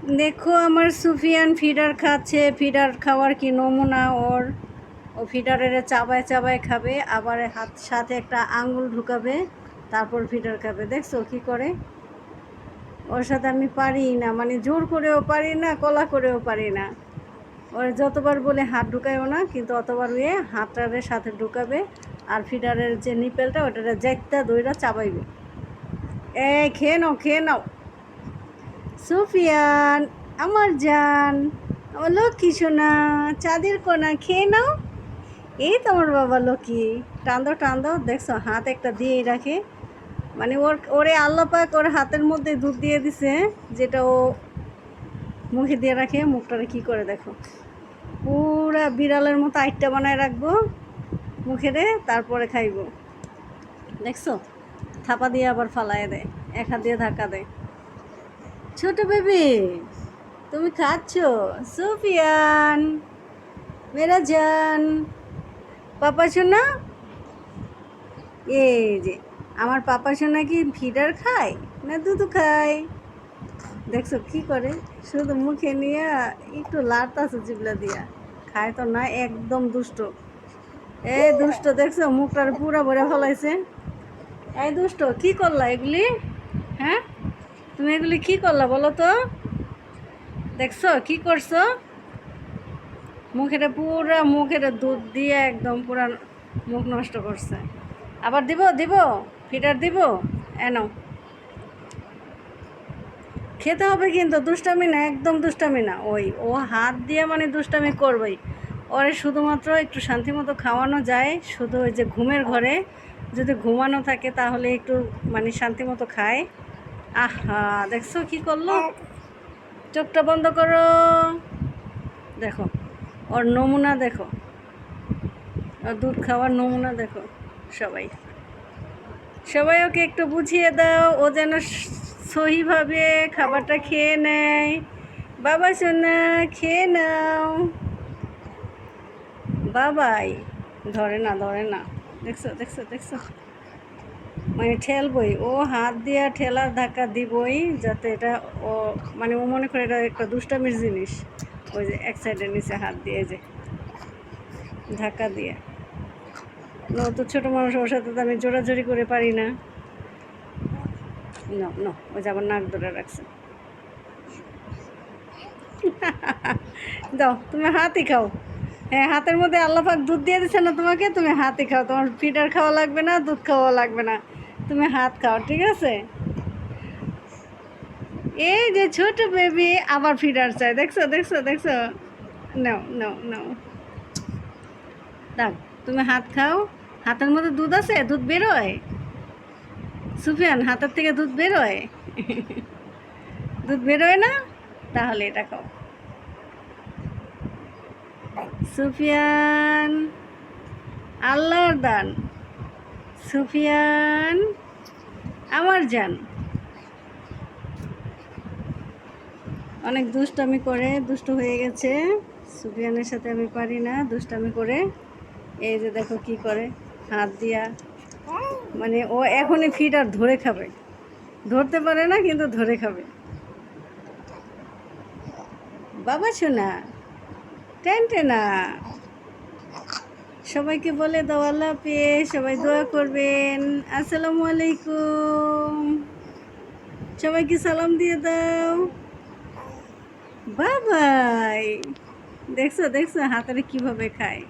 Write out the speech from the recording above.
দেখো আমার সুফিয়ান ফিডার খাচ্ছে। ফিডার খাওয়ার কি নমুনা ওর। ও ফিডারের চাবায় চাবায় খাবে, আবার হাত সাথে একটা আঙ্গুল ঢুকাবে, তারপর ফিডার খাবে। দেখছো কি করে। ওর সাথে আমি পারি না, মানে জোর করেও পারি না, কলা করেও পারি না। ওর যতবার বলে হাত ঢুকায়ও না, কিন্তু অতবার হাতটারের সাথে ঢুকাবে, আর ফিডারের যে নিপেলটা ওটারে জ্যাকটা দইরা চাবাইবে। খেয়ে নাও খেয়ে নাও সুফিয়ান, আমার জান, আমার লক্ষ্মী সোনা, চাঁদের কোনা, খেয়ে নাও। এই তোমার বাবা লক্ষ্মী। টান্দো টান্দো, দেখছো হাত একটা দিয়েই রাখে। মানে ওরে আল্লাহ পাক ওর হাতের মধ্যে দুধ দিয়ে দিছে, যেটা ও মুখে দিয়ে রাখে। মুখটারে কি করে দেখো, পুরা বিড়ালের মতো আইটটা বানায় রাখবো মুখেরে, তারপরে খাইব। দেখছো থাপা দিয়ে আবার ফালায় দেয়, এক হাত দিয়ে ধাক্কা দেয়। ছোট বেবি তুমি খাচ্ছ? সুফিয়ান মেরা জান, পাপা সোনা। এই যে আমার পাপা সোনা কি ফিডার খায় না দুধ খায়? দেখছো কি করে, শুধু মুখে নিয়ে একটু লাড়তাছে জিবলা দিয়া। খায় তো না, একদম দুষ্ট। এই দুষ্ট, দেখছো মুখটার পুরা ভরে ফলাইছে। এই দুষ্ট, কি করলা এগুলি? হ্যাঁ, তুমি এগুলি কি করলা বলো তো? দেখছো কি করছো? মুখের দুধ দিয়ে একদম পুরা মুখ নষ্ট করছে। আবার দিব দিব ফিডার দিব। এনো খেতে হবে, কিন্তু দুষ্টামি না, একদম দুষ্টামি না। ও হাত দিয়ে মানে দুষ্টামি করবেই। ওরে শুধুমাত্র একটু শান্তি মতো খাওয়ানো যায়, শুধু ওই যে ঘুমের ঘরে যদি ঘুমানো থাকে তাহলে একটু মানে শান্তি মতো খায়। আহা দেখছো কি করলো, চোখটা বন্ধ করো। দেখো ওর নমুনা দেখো, ওর দুধ খাওয়ার নমুনা দেখো। সবাই সবাই ওকে একটু বুঝিয়ে দাও, ও যেন সহিভাবে খাবারটা খেয়ে নেয়। বাবা সোনা খেয়ে নাও। বাবাই ধরে না ধরে না, দেখছো দেখছো দেখছো, মানে ঠেলবই ও, হাত দিয়া ঠেলার ধাক্কা দিবই, যাতে এটা ও মানে ও মনে করে এটা একটা দুষ্টামির জিনিস। ওই যে এক সাইডের নিচে হাত দিয়ে যে ধাক্কা দিয়ে। তো ছোটো মানুষ, ওর সাথে তো আমি জোরাজোরি করে পারি না। ন ও যে আবার নাক ধরে রাখছে। দাও তুমি হাতই খাও। হ্যাঁ, হাতের মধ্যে আল্লাপাক দুধ দিয়ে দিচ্ছে না তোমাকে, তুমি হাতই খাও। তোমার ফিডার খাওয়া লাগবে না, দুধ খাওয়া লাগবে না, তুমি হাত খাও, ঠিক আছে? এই যে ছোট বেবি আবার ফিডার চাই, দেখছো দেখছো দেখছো। নাও নাও নাও, দেখ তুমি হাত খাও। হাতের মধ্যে দুধ আছে, দুধ বেরোয়। সুফিয়ান হাতের থেকে দুধ বেরোয়? দুধ বেরোয় না? তাহলে এটা খাও। সুফিয়ান আল্লাহর দান, সুফিয়ান আমার জান। অনেক দুষ্টামি করে, দুষ্ট হয়ে গেছে। সুফিয়ানের সাথে আমি পারি না, দুষ্টামি করে। এই যে দেখো কি করে, হাত দিয়া মানে ও এখনই ফিডার ধরে খাবে। ধরতে পারে না, কিন্তু ধরে খাবে। বাবা সোনা টেনটেনা। সবাইকে বলে দাও আল্লাহ হাফেজ, সবাই দোয়া করবেন। আসসালামু আলাইকুম, সবাইকে সালাম দিয়ে দাও। বাবাই দেখছো দেখছো হাতের কিভাবে খায়।